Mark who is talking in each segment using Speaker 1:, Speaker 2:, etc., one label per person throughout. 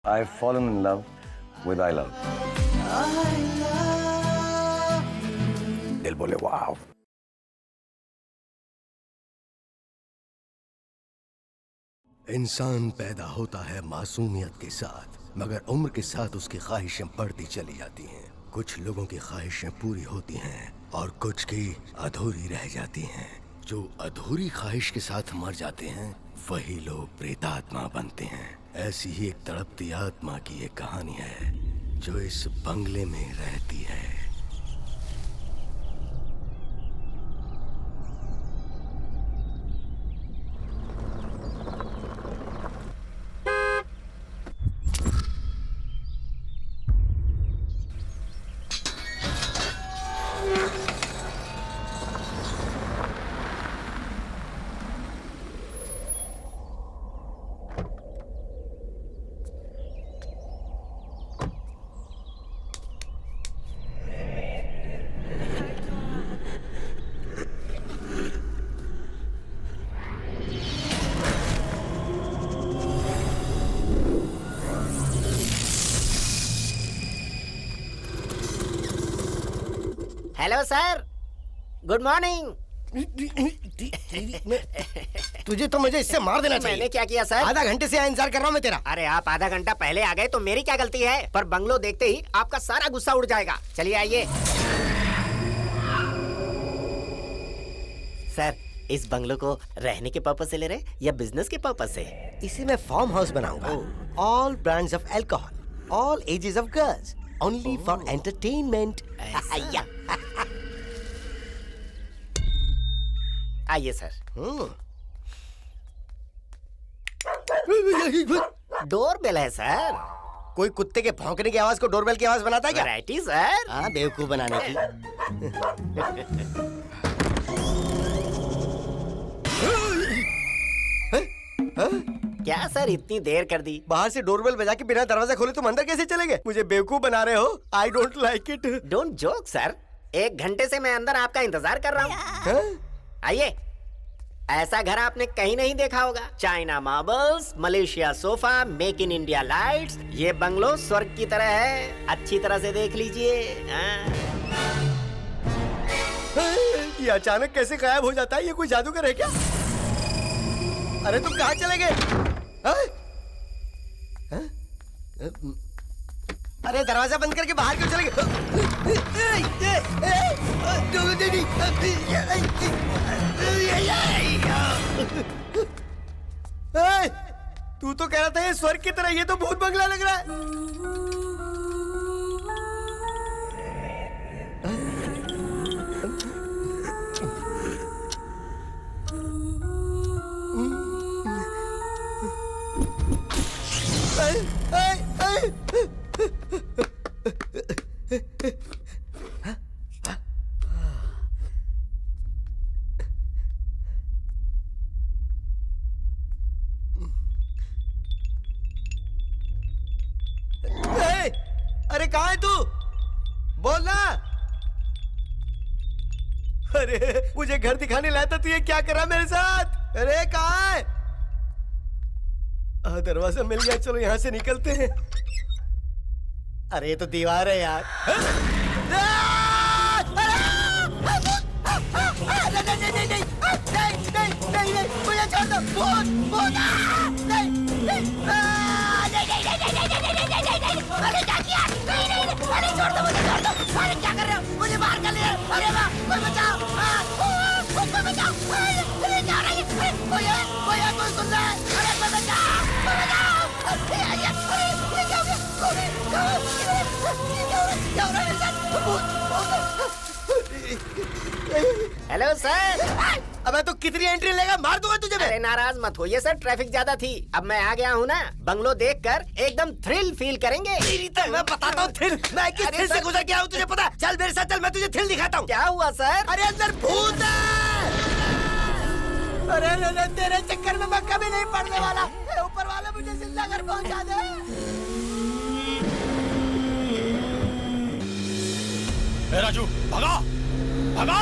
Speaker 1: I've fallen in love with I love. दिल बोले वाव.
Speaker 2: इंसान पैदा होता है मासूमियत के साथ, मगर उम्र के साथ उसकी ख्वाहिशें बढ़ती चली जाती हैं। कुछ लोगों की ख्वाहिशें पूरी होती हैं और कुछ की अधूरी रह जाती हैं। जो अधूरी ख्वाहिश के साथ मर जाते हैं वही लोग प्रेतात्मा बनते हैं। ऐसी ही एक तड़पती आत्मा की एक कहानी है जो इस बंगले में रहती है।
Speaker 3: Hello sir, good morning.
Speaker 2: तुझे तो मुझे इससे मार देना चाहिए।
Speaker 3: मैंने क्या किया सर?
Speaker 2: आधा घंटे से यहाँ इंतजार कर रहा हूँ मैं तेरा।
Speaker 3: अरे आप आधा घंटा पहले आ गए तो मेरी क्या गलती है? पर बंगलो देखते ही आपका सारा गुस्सा उड़ जाएगा। चलिए आइए। सर, इस बंगलो को रहने के पर्पस से ले रहे या बिजनेस के पर्पस से?
Speaker 2: इसे मैं फार्म हाउस बनाऊंगा। All brands of alcohol, all ages of girls, only for entertainment.
Speaker 3: आइए सर। डोरबेल है सर।
Speaker 2: कोई कुत्ते के भौंकने की आवाज को डोरबेल की आवाज बनाता है क्या?
Speaker 3: Variety sir.
Speaker 2: हाँ, बेवकूफ बनाने की।
Speaker 3: क्या सर इतनी देर कर दी?
Speaker 2: बाहर से डोरबेल बजा के बिना दरवाजा खोले तुम अंदर कैसे चले गए? मुझे बेवकूफ बना रहे हो। I don't like it.
Speaker 3: Don't joke sir. 1 घंटे से मैं अंदर आपका इंतजार कर रहा हूँ। आइए। ऐसा घर आपने कहीं नहीं देखा होगा। China marbles, Malaysia sofa, make in India lights. ये बंगलो स्वर्ग की तरह है। अच्छी तरह से देख लीजिए।
Speaker 2: ये अचानक कैसे गायब हो जाता है? ये कोई जादूगर है क्या? अरे तुम कहाँ चले गए? अरे दरवाजा बंद करके बाहर क्यों चले गए? तू तो कह रहा था ये स्वर्ग की तरह, ये तो भूत बंगला लग रहा है। अरे कहाँ है तू? बोल ना। अरे मुझे घर दिखाने लाया था, तू ये क्या करा मेरे साथ? अरे कहाँ है? दरवाजा मिल गया, चलो यहाँ से निकलते हैं। अरे ये तो दीवार है यार। नहीं, मुझे छोड़ दो। भूत, अरे क्या किया? नहीं, अरे छोड़ दो मुझे, छोड़ दो। अरे क्या कर रहे हो? मुझे बाहर कर लिया। अरे वाह, कोई बचाओ, कोई बचाओ। अरे क्या हो रहा है? कोई सुन रहा है? अरे कोई बचाओ।
Speaker 3: Hello sir.
Speaker 2: अबे तो कितनी एंट्री लेगा? मार दूंगा तुझे मैं।
Speaker 3: अरे नाराज मत होइए सर, ट्रैफिक ज्यादा थी। अब मैं आ गया हूँ ना, बंगलो देखकर एकदम थ्रिल फील करेंगे।
Speaker 2: मैं बताता हूँ थ्रिल। मैं किस थ्रिल से गुजर के आया हूँ तुझे पता? चल मेरे साथ चल, मैं तुझे थ्रिल दिखाता हूँ।
Speaker 3: क्या हुआ सर?
Speaker 2: अरे अंदर भूत है। अरे तेरे चक्कर में मैं कभी नहीं पड़ने वाला। ऊपर वाले मुझे जिंदा घर पहुँचा दे।
Speaker 4: राजू भगा भगा।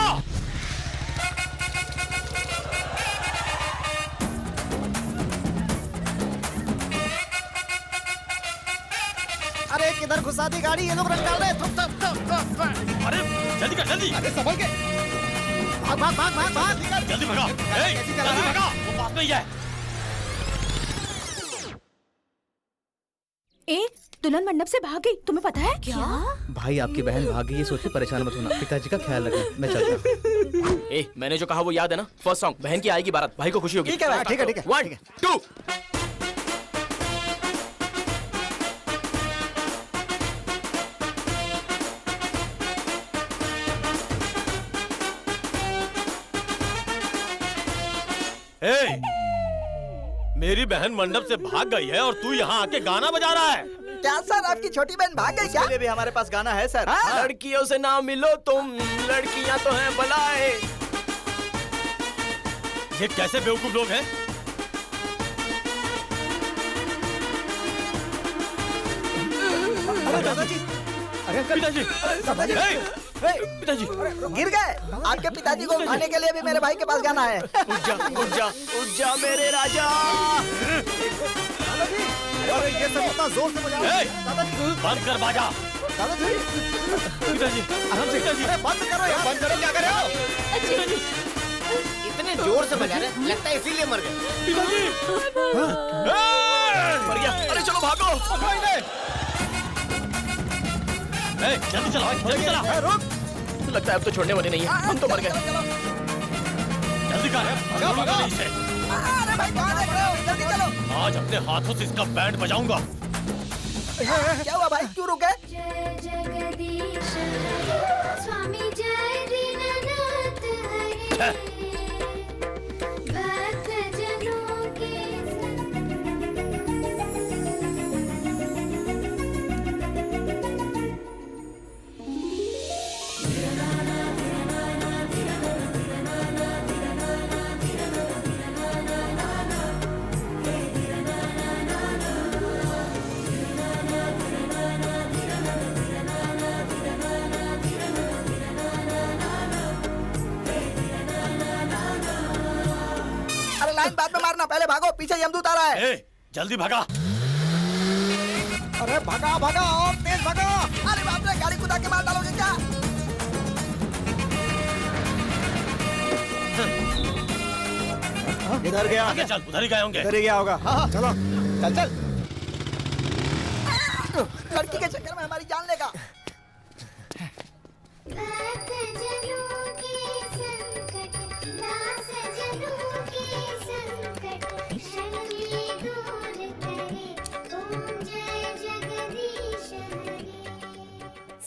Speaker 5: अरे किधर घुसा दी गाड़ी, ये लोग रंग डाल रहे हैं।
Speaker 4: अरे जल्दी कर, जल्दी
Speaker 5: अरे संभल के, भाग भाग भाग भाग भाग।
Speaker 4: जल्दी भगा,
Speaker 5: कैसी चला
Speaker 4: जल्दी
Speaker 5: रहा है?
Speaker 4: भगा, वो पास में ही है।
Speaker 6: ए, दुल्हन मंडप से भाग गई, तुम्हें पता है? क्या?
Speaker 7: भाई आपकी बहन भाग गई, ये सोच के परेशान मत होना। पिताजी का ख्याल रखना, मैं चलता हूँ।
Speaker 8: ए, मैंने जो कहा वो याद है ना? फर्स्ट सॉन्ग, बहन की आएगी बारात, भाई को खुशी होगी।
Speaker 5: ठीक है भाई, ठीक है ठीक है।
Speaker 8: 1, 2।
Speaker 4: ए, मेरी बहन मंडप से भाग गई है और तू यहाँ आके गाना बजा रहा है।
Speaker 5: क्या सर, आपकी छोटी बहन भाग गई क्या?
Speaker 7: भी हमारे पास गाना है सर।
Speaker 8: लड़कियों से ना मिलो तुम, लड़कियां तो हैं बलाए।
Speaker 4: ये कैसे बेवकूफ लोग हैं?
Speaker 5: अरे दादाजी, अरे
Speaker 4: पिताजी,
Speaker 5: दादाजी,
Speaker 4: पिताजी,
Speaker 5: गिर गए। आपके पिताजी को उठाने के लिए भी मेरे भाई के पास गाना है।
Speaker 8: उठ जा, उठ जा, उठ जा मेरे राजा।
Speaker 5: दादाजी, अरे ये सब इतना जोर से बजा रहे हैं। दादाजी,
Speaker 4: बंद कर बाजा।
Speaker 5: दादाजी,
Speaker 4: पिताजी,
Speaker 5: आराम से। अरे बंद करो यार, बंद करो, क्या कर रहे हो?
Speaker 4: पिताजी,
Speaker 3: इतने जोर से बजा रहे, लगता है इसीलिए मर गए।
Speaker 4: पिताजी,
Speaker 8: मर गया। अरे चलो भागो।
Speaker 4: जल्दी चला, जल्दी चला।
Speaker 5: रुक,
Speaker 8: लगता है अब तो छोड़ने वाले नहीं है, हम तो मर गए।
Speaker 4: जल्दी कर, भगा इसे।
Speaker 5: अरे भाई कहाँ देख रहे हो? जल्दी चलो।
Speaker 4: आज अपने हाथों से इसका बैंड बजाऊंगा।
Speaker 5: क्या हुआ भाई, क्यों रुके?
Speaker 9: जय जगदीश हरे, स्वामी जय दीननाथ हरे, भक्त जनों के
Speaker 5: अरे लाइन बाद में मारना, पहले भागो, पीछे यमदूत आ रहा है।
Speaker 4: जल्दी भगा।
Speaker 5: अरे भगा भगा और तेज भगा। अरे बाप रे, गाड़ी कुदा के मार डालोगे क्या?
Speaker 7: इधर गया,
Speaker 4: आगे चल, उधर ही गए होंगे।
Speaker 7: इधर ही गया होगा।
Speaker 5: हाँ,
Speaker 7: चलो चल चल।
Speaker 5: लड़की के चक्कर में हमारी जान लेगा।
Speaker 9: भक्त जनों के संकट, दास जनों के संकट, क्षण में दूर करे, ओम जय जगदीश हरे।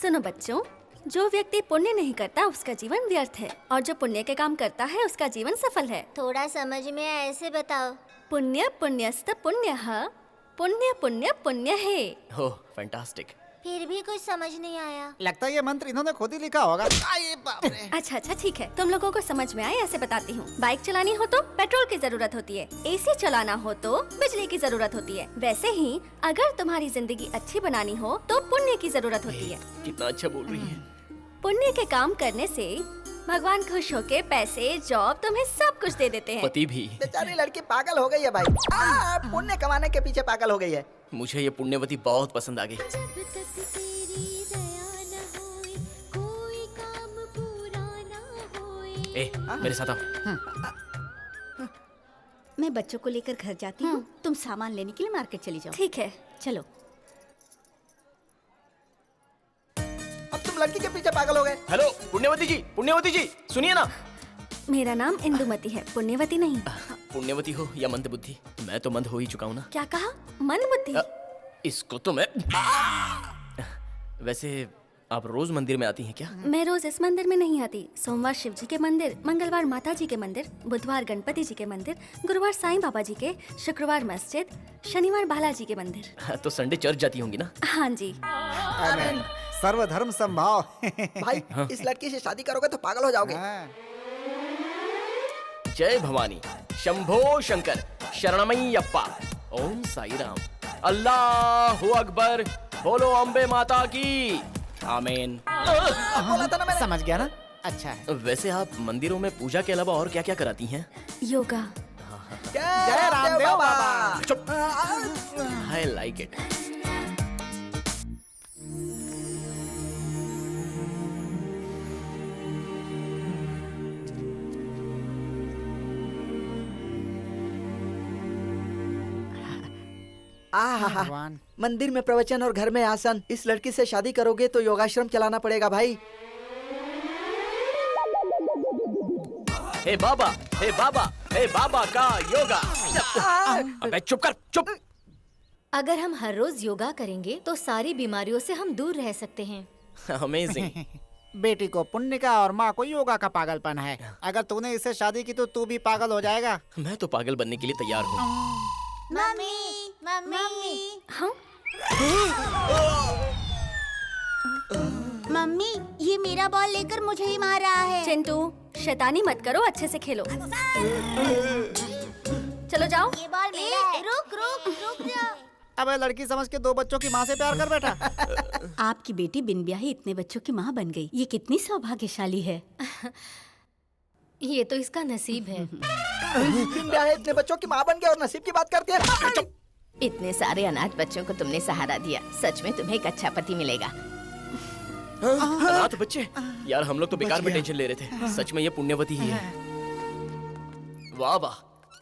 Speaker 6: सुनो बच्चों, जो व्यक्ति पुण्य नहीं करता उसका जीवन व्यर्थ है, और जो पुण्य के काम करता है उसका जीवन सफल है।
Speaker 9: थोड़ा समझ में ऐसे बताओ।
Speaker 6: पुण्य पुण्यस्त पुण्यः, पुण्य पुण्य पुण्य है।
Speaker 8: हो फैंटास्टिक।
Speaker 9: फिर भी कुछ समझ नहीं आया।
Speaker 5: लगता है ये मंत्र इन्होंने खुद ही लिखा होगा। आए बाप रे।
Speaker 6: अच्छा अच्छा ठीक है, तुम लोगों को समझ में आए ऐसे बताती हूँ। बाइक चलानी हो तो पेट्रोल की जरूरत होती है, एसी चलाना हो तो बिजली की जरूरत होती है। वैसे ही अगर तुम्हारी जिंदगी अच्छी बनानी हो तो पुण्य की जरूरत होती है।
Speaker 8: कितना अच्छा बोल रही है।
Speaker 6: पुण्य के काम करने से भगवान खुश होके पैसे, जॉब, तुम्हें सब कुछ दे देते हैं।
Speaker 8: पति भी।
Speaker 5: बेचारी लड़की पागल हो गई है भाई। पुण्य कमाने के पीछे पागल हो गई है।
Speaker 8: मुझे ये पुण्यवती बहुत पसंद आ गई।
Speaker 9: जब तक तेरी दया न होए, कोई काम पूरा न होए।
Speaker 8: ए, मेरे साथ आओ।
Speaker 6: मैं बच्चों को लेकर घर जाती हूँ, तुम सामान लेने के लिए मार्केट चली जाओ। ठीक है, चलो।
Speaker 5: अब तुम लड़की के पीछे पागल हो गए।
Speaker 8: हेलो पुण्यवती जी, पुण्यवती जी सुनिए ना।
Speaker 6: मेरा नाम इंदुमती है, पुण्यवती नहीं।
Speaker 8: पुण्यवती हो या मंदबुद्धि, मैं तो मंद हो ही चुका हूँ ना।
Speaker 6: क्या कहा? मंदबुद्धि?
Speaker 8: इसको तो मैं। वैसे आप रोज मंदिर में आती हैं क्या?
Speaker 6: मैं रोज इस मंदिर में नहीं आती। सोमवार शिव जी के मंदिर, मंगलवार माता जी के मंदिर, बुधवार गणपति जी के मंदिर, गुरुवार साईं बाबा जी के, शुक्रवार मस्जिद, शनिवार बालाजी के मंदिर।
Speaker 8: तो संडे चर्च जाती होंगी ना?
Speaker 6: हाँ जी।
Speaker 5: सर्वधर्म संभाव। भाई इस लड़की से शादी करोगे तो पागल हो जाओगे।
Speaker 8: जय भवानी, शंभो शंकर, शरणमय्यप्पा, ओम साई राम, अल्लाहु अकबर, बोलो अम्बे माता की, आमीन।
Speaker 5: बोला था ना मैंने।
Speaker 3: समझ गया ना? अच्छा है।
Speaker 8: वैसे आप मंदिरों में पूजा के अलावा और क्या क्या कराती हैं?
Speaker 6: योगा।
Speaker 5: जय Ramdev Baba.
Speaker 8: I like it.
Speaker 5: भगवान। मंदिर में प्रवचन और घर में आसन। इस लड़की से शादी करोगे तो योगाश्रम चलाना पड़ेगा भाई।
Speaker 8: हे बाबा, हे बाबा, हे बाबा का योगा। अबे चुप कर, चुप।
Speaker 10: अगर हम हर रोज योगा करेंगे तो सारी बीमारियों से हम दूर रह सकते हैं।
Speaker 8: अमेजिंग।
Speaker 5: बेटी को पुण्य का और माँ को योगा का पागलपन है। अगर तूने इससे शादी की तो तू भी पागल हो जाएगा।
Speaker 8: मैं तो पागल बनने के लिए तैयार हूँ।
Speaker 9: मम्मी मम्मी
Speaker 6: हाँ?
Speaker 9: मम्मी, ये मेरा बॉल लेकर मुझे ही मार रहा है।
Speaker 6: चिंटू, शैतानी मत करो, अच्छे से खेलो। चलो जाओ।
Speaker 9: ये बॉल मेरा है। रुक रुक रुक जा।
Speaker 5: अबे लड़की समझ के 2 बच्चों की माँ से प्यार कर बैठा।
Speaker 10: आपकी बेटी बिन ब्याही इतने बच्चों की माँ बन गई। ये कितनी सौभाग्यशाली है। ये तो इसका नसीब है।
Speaker 5: बिन ब्याहे इतने बच्चों की माँ बन गया और नसीब की बात करती है।
Speaker 10: इतने सारे अनाथ बच्चों को तुमने सहारा दिया। सच में तुम्हें एक अच्छा पति मिलेगा।
Speaker 8: अनाथ बच्चे? यार हम लोग तो बेकार में टेंशन ले रहे थे। सच में ये पुण्यवती ही है। वाह वाह,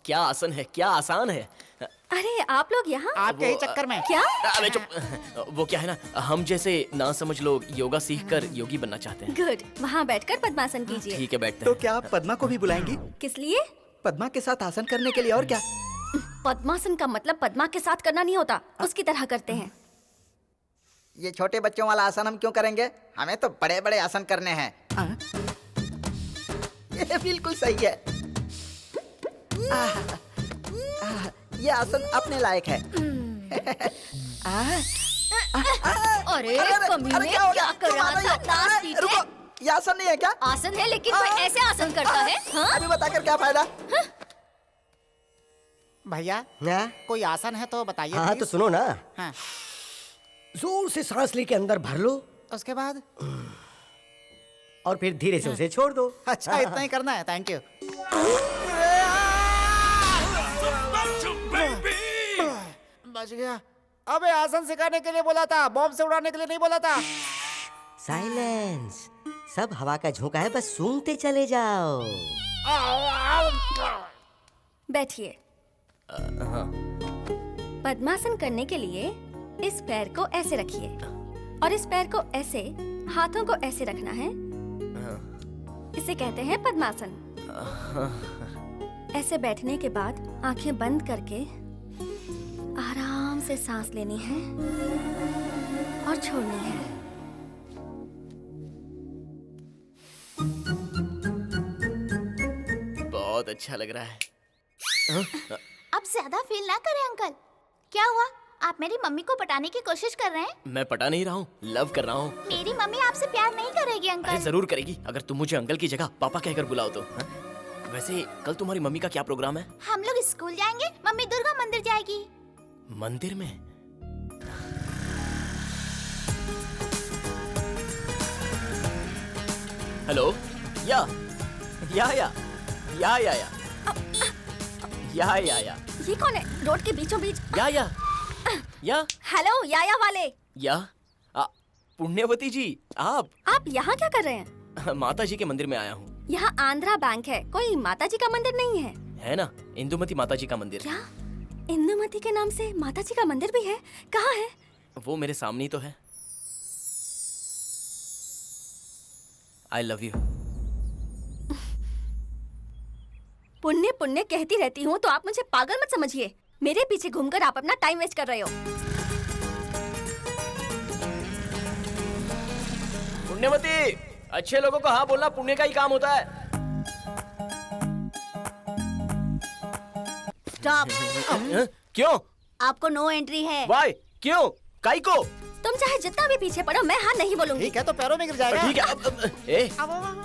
Speaker 8: क्या आसन है, क्या आसान है।
Speaker 6: अरे आप लोग यहाँ?
Speaker 5: आपके ही चक्कर में।
Speaker 6: क्या?
Speaker 8: अबे चुप। वो क्या है ना, हम जैसे ना समझ लोग योगा सीखकर योगी बनना चाहते हैं।
Speaker 6: गुड, वहाँ बैठकर पद्मासन कीजिए।
Speaker 8: ठीक है, बैठते
Speaker 5: तो
Speaker 8: हैं।
Speaker 5: क्या आप पद्मा को भी बुलाएंगी?
Speaker 6: किस लिए?
Speaker 5: पद्मा के साथ आसन करने के लिए। और क्या?
Speaker 6: पद्मासन का मतलब पद्मा के साथ करना नहीं होता, उसकी तरह करते हैं।
Speaker 5: ये छोटे बच्चों वाला आसन हम क्यों करेंगे? हमें तो बड़े बड़े आसन करने हैं। ये बिल्कुल सही है। ये आसन अपने लायक है।
Speaker 10: अरे कमीने,
Speaker 5: क्या हो गया?
Speaker 10: क्या कर रहा था? दांत पीटे?
Speaker 5: रुको, ये आसन नहीं है क्या?
Speaker 10: आसन है, लेकिन कोई ऐसे आसन करता है? हाँ?
Speaker 5: अभी बताकर क्या फायदा?
Speaker 11: भैया कोई आसन है तो बताइए।
Speaker 2: हाँ तो सुनो ना।
Speaker 11: हाँ।
Speaker 2: जोर से सांस लेके अंदर भर लो
Speaker 11: उसके बाद
Speaker 2: और फिर धीरे से उसे छोड़ दो।
Speaker 11: अच्छा इतना ही करना है। Thank you. बच गया। अबे आसन सिखाने के लिए बोला था, बॉम्ब से उड़ाने के लिए नहीं बोला था।
Speaker 12: साइलेंस। सब हवा का झोंका है, बस सूंघते चले जाओ।
Speaker 6: बैठिए। पद्मासन करने के लिए इस पैर को ऐसे रखिए और इस पैर को ऐसे, हाथों को ऐसे रखना है। इसे कहते हैं पद्मासन। ऐसे बैठने के बाद आंखें बंद करके आराम से सांस लेनी है और छोड़नी है।
Speaker 8: बहुत अच्छा लग रहा है।
Speaker 9: अब ज्यादा फील ना करें अंकल। क्या हुआ? आप मेरी मम्मी को पटाने की कोशिश कर रहे हैं?
Speaker 8: मैं पटा नहीं रहा हूँ, लव कर रहा हूँ।
Speaker 9: मेरी मम्मी आपसे प्यार नहीं करेगी
Speaker 8: अरे
Speaker 9: अंकल।
Speaker 8: जरूर करेगी, अगर तुम मुझे अंकल की जगह पापा कहकर बुलाओ तो। हाँ? वैसे कल तुम्हारी मम्मी का क्या प्रोग्राम है?
Speaker 9: हम लोग स्कूल जाएंगे, मम्मी दुर्गा मंदिर जाएगी।
Speaker 8: मंदिर में? हेलो, या
Speaker 6: ये कौन है रोड के बीचों बीच?
Speaker 8: या
Speaker 6: हेलो याया वाले।
Speaker 8: पुण्यवती जी,
Speaker 6: आप यहाँ क्या कर रहे हैं?
Speaker 8: माता जी के मंदिर में आया हूँ।
Speaker 6: यहाँ आंध्रा बैंक है, कोई माता जी का मंदिर नहीं है?
Speaker 8: है ना, इंदुमती माता जी का मंदिर।
Speaker 6: क्या इंदुमती के नाम से माता जी का मंदिर भी है? कहाँ है?
Speaker 8: वो मेरे सामने ही तो है। I love you.
Speaker 6: पुण्य पुण्य कहती रहती हूँ तो आप मुझे पागल मत समझिए। मेरे पीछे घूमकर आप अपना टाइम वेस्ट कर रहे हो।
Speaker 8: पुण्यवती, अच्छे लोगों को हाँ बोलना पुण्य का ही काम होता है।
Speaker 10: स्टॉप।
Speaker 8: क्यों?
Speaker 10: आपको नो एंट्री है।
Speaker 8: वाई? क्यों? काई को?
Speaker 6: तुम चाहे जितना भी पीछे पड़ो, मैं हाँ नहीं बोलूंगी।
Speaker 11: ठीक है तो पैरों में गिर जाएगा।
Speaker 8: ठीक है।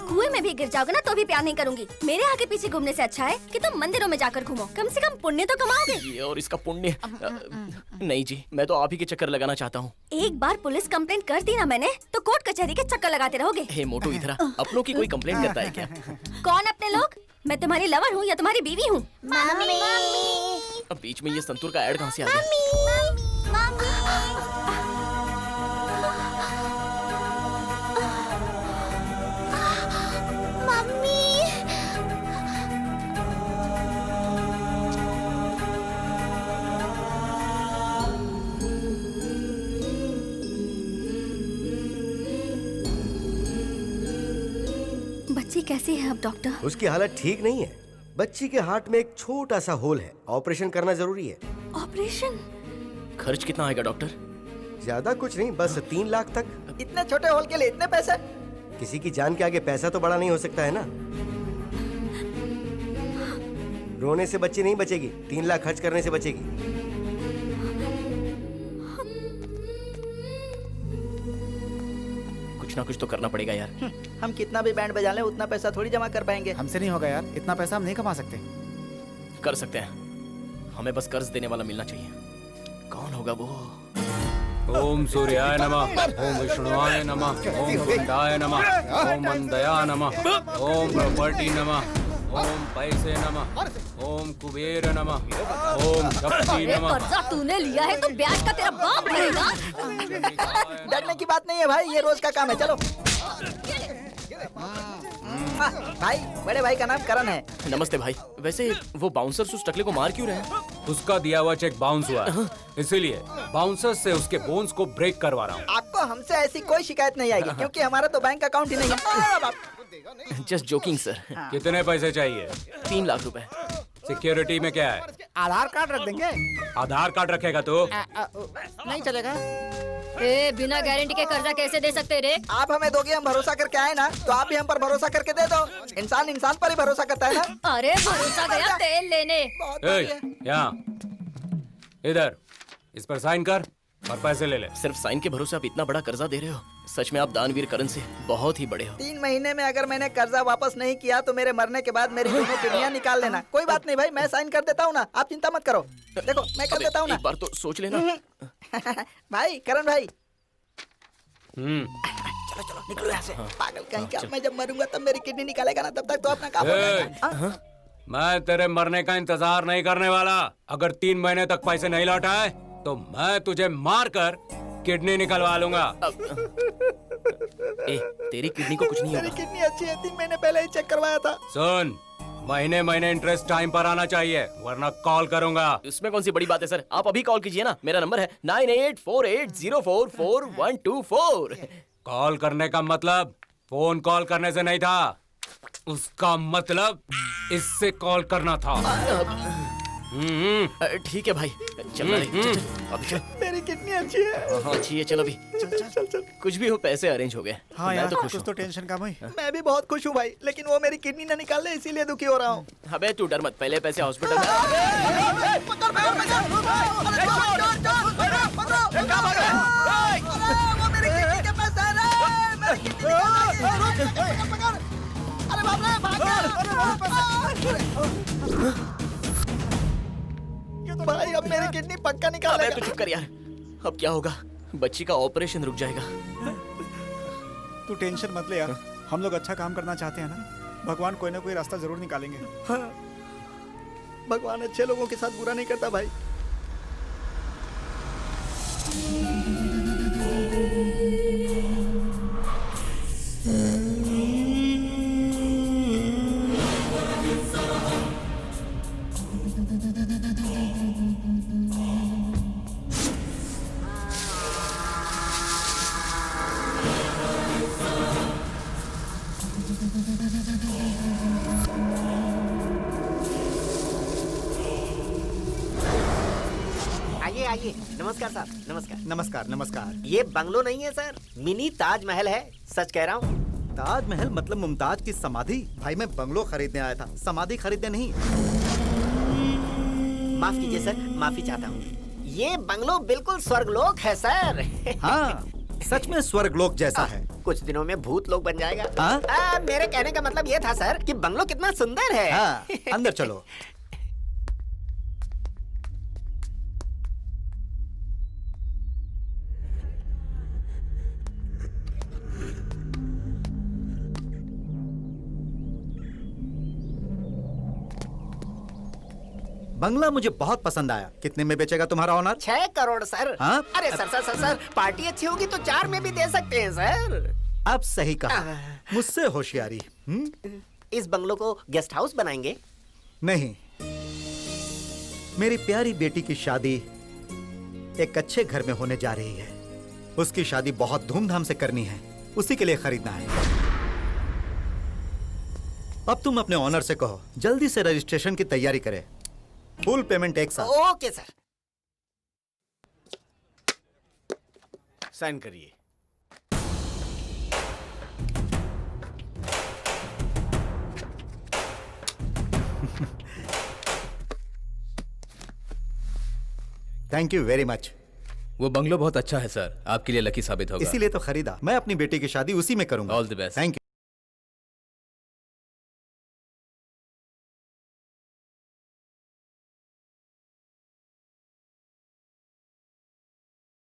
Speaker 6: कुएं में भी गिर जाओगे ना तो भी प्यार नहीं करूंगी। मेरे आगे पीछे घूमने से अच्छा है कि तुम मंदिरों में जाकर घूमो, कम से कम पुण्य तो कमाओगे।
Speaker 8: ये और इसका पुण्य। नहीं जी, मैं तो आप ही के चक्कर लगाना चाहता हूँ।
Speaker 6: एक बार पुलिस कंप्लेंट कर दी ना मैंने तो कोर्ट कचहरी के चक्कर लगाते रहोगे।
Speaker 8: हे मोटू, इधर आ। अपनों की कोई कंप्लेंट करता है क्या?
Speaker 6: कौन अपने लोग? मैं तुम्हारी लवर हूँ या तुम्हारी बीवी हूँ?
Speaker 8: अब बीच में ये संतूर का ऐड कहाँ से आ गया?
Speaker 6: बच्ची कैसी है अब डॉक्टर?
Speaker 2: उसकी हालत ठीक नहीं है। बच्ची के हार्ट में एक छोटा सा होल है, ऑपरेशन करना जरूरी है।
Speaker 6: ऑपरेशन?
Speaker 8: खर्च कितना आएगा डॉक्टर?
Speaker 2: ज्यादा कुछ नहीं, बस 3 लाख तक।
Speaker 5: इतने छोटे होल के लिए इतने पैसे?
Speaker 2: किसी की जान के आगे पैसा तो बड़ा नहीं हो सकता है ना। रोने से बच्ची नहीं बचेगी, 3 लाख खर्च करने से बचेगी।
Speaker 8: कुछ ना कुछ तो करना पड़ेगा यार।
Speaker 5: हम कितना भी बैंड बजा लें उतना पैसा थोड़ी जमा कर पाएंगे।
Speaker 11: हमसे नहीं होगा यार, इतना पैसा हम नहीं कमा सकते।
Speaker 8: कर सकते हैं, हमें बस कर्ज देने वाला मिलना चाहिए। कौन होगा वो?
Speaker 13: ओम सूर्याय नमः, ओम विष्णुवाय नमः, ओम कुंडाय नमः, ओम मंदया नमः, ओम प्रॉपर्टी नमः, ओम पैसे नमः, ओम कुबेर नमः, ओम शक्ति नमः।
Speaker 10: कर्जा तूने लिया है तो ब्याज का तेरा बाप भरेगा।
Speaker 5: डरने की बात नहीं है भाई, ये रोज का काम है। चलो भाई, बड़े भाई का नाम करण है।
Speaker 8: नमस्ते भाई। वैसे वो बाउंसर्स उस टकले को मार क्यों रहे हैं?
Speaker 13: उसका दिया हुआ चेक बाउंस हुआ है, इसीलिए बाउंसर से उसके बोन्स को ब्रेक करवा रहा हूँ।
Speaker 5: आपको हमसे ऐसी कोई शिकायत नहीं आएगी क्योंकि हमारा तो बैंक अकाउंट ही नहीं है।
Speaker 8: Just joking sir.
Speaker 13: कितने पैसे चाहिए?
Speaker 8: 3 लाख रुपए।
Speaker 13: सिक्योरिटी में क्या है?
Speaker 11: आधार कार्ड रख देंगे।
Speaker 13: आधार कार्ड रखेगा तो?
Speaker 11: नहीं चलेगा।
Speaker 10: ए, बिना गारंटी के कर्जा कैसे दे सकते रे?
Speaker 5: आप हमें दोगे, हम भरोसा करके आए ना, तो आप भी हम पर भरोसा करके दे दो। इंसान इंसान पर ही भरोसा करता है ना।
Speaker 10: अरे भरोसा गया तेल लेने।
Speaker 13: यहाँ इधर इस पर साइन कर और पैसे ले ले।
Speaker 8: सिर्फ साइन के भरोसे आप इतना बड़ा कर्जा दे रहे हो? सच में आप दानवीर करण से बहुत ही बड़े हो।
Speaker 5: 3 महीने में अगर मैंने कर्जा वापस नहीं किया तो मेरे मरने के बाद मेरी दोनों किडनियां निकाल लेना। कोई बात नहीं भाई, मैं साइन कर देता हूँ ना, आप चिंता मत करो। देखो मैं कर देता हूँ ना।
Speaker 8: एक बार तो सोच लेना।
Speaker 5: भाई करण भाई,
Speaker 13: चलो
Speaker 5: चलो निकलो यहाँ से। पागल कहीं का, मैं जब मरूंगा तब मेरी किडनी निकालेगा ना, तब तक तो अपना काम हो जाएगा।
Speaker 13: मैं तेरे मरने का इंतजार नहीं करने वाला। अगर 3 महीने तक पैसे नहीं लौटाए तो मैं तुझे मार कर किडनी निकलवा लूंगा।
Speaker 8: तेरी किडनी को कुछ नहीं होगा।
Speaker 5: मेरी किडनी अच्छी है, 3 महीने पहले ही चेक करवाया था।
Speaker 13: सुन, महीने महीने इंटरेस्ट टाइम पर आना चाहिए, वरना कॉल करूंगा।
Speaker 8: इसमें कौन सी बड़ी बात है सर, आप अभी कॉल कीजिए ना। मेरा नंबर है 9848044124।
Speaker 13: कॉल करने का मतलब फोन कॉल करने से नहीं था, उसका मतलब इससे कॉल करना था।
Speaker 8: ठीक है भाई, चल अभी चल।
Speaker 5: मेरी किडनी अच्छी है।
Speaker 8: हाँ अच्छी है, चल अभी चल। कुछ भी हो, पैसे अरेंज हो गए।
Speaker 11: हाँ
Speaker 8: मैं
Speaker 11: यार,
Speaker 8: तो खुश
Speaker 11: कुछ तो टेंशन कम हुई।
Speaker 5: मैं भी बहुत खुश हूँ भाई, लेकिन वो मेरी किडनी न निकाल ले इसीलिए दुखी हो रहा हूँ।
Speaker 8: अबे तू डर मत, पहले पैसे हॉस्पिटल में।
Speaker 5: भाई अब मेरी किडनी पक्का निकालेगा।
Speaker 8: तू चुप कर यार, अब क्या होगा? बच्ची का ऑपरेशन रुक जाएगा।
Speaker 11: तू टेंशन मत ले यार, हम लोग अच्छा काम करना चाहते हैं ना, भगवान कोई ना कोई रास्ता जरूर निकालेंगे।
Speaker 5: हाँ, भगवान अच्छे लोगों के साथ बुरा नहीं करता भाई।
Speaker 3: आइए। नमस्कार साहब, नमस्कार।
Speaker 11: नमस्कार नमस्कार।
Speaker 3: ये बंगलो नहीं है सर, मिनी ताजमहल है। सच कह रहा हूँ।
Speaker 5: ताजमहल मतलब मुमताज की समाधि? भाई मैं बंगलो खरीदने आया था, समाधि खरीदने नहीं।
Speaker 3: माफ कीजिए सर, माफी चाहता हूँ। ये बंगलो बिल्कुल स्वर्गलोक है सर।
Speaker 5: हाँ, सच में स्वर्गलोक जैसा है।
Speaker 3: कुछ दिनों में भूत लोक बन जाएगा।
Speaker 5: हाँ?
Speaker 3: मेरे कहने का मतलब ये था सर कि बंगलो कितना सुंदर है।
Speaker 5: हाँ, अंदर चलो। बंगला मुझे बहुत पसंद आया। कितने में बेचेगा तुम्हारा ऑनर?
Speaker 3: 6 करोड़ सर।
Speaker 5: हाँ?
Speaker 3: अरे सर, पार्टी अच्छी होगी तो 4 में भी दे सकते हैं सर।
Speaker 5: अब सही कहा, मुझसे होशियारी।
Speaker 3: इस बंगलो को गेस्ट हाउस बनाएंगे?
Speaker 5: नहीं, मेरी प्यारी बेटी की शादी एक अच्छे घर में होने जा रही है। उसकी शादी बहुत धूमधाम से करनी है, उसी के लिए खरीदना है। अब तुम अपने ऑनर से कहो जल्दी से रजिस्ट्रेशन की तैयारी करे। फुल पेमेंट एक साथ।
Speaker 3: Okay sir.
Speaker 4: साइन करिए।
Speaker 5: Thank you very much.
Speaker 7: वो बंगलो बहुत अच्छा है सर, आपके लिए लकी साबित होगा।
Speaker 5: इसीलिए तो खरीदा। मैं अपनी बेटी की शादी उसी में करूंगा।
Speaker 7: All the best.
Speaker 5: Thank you.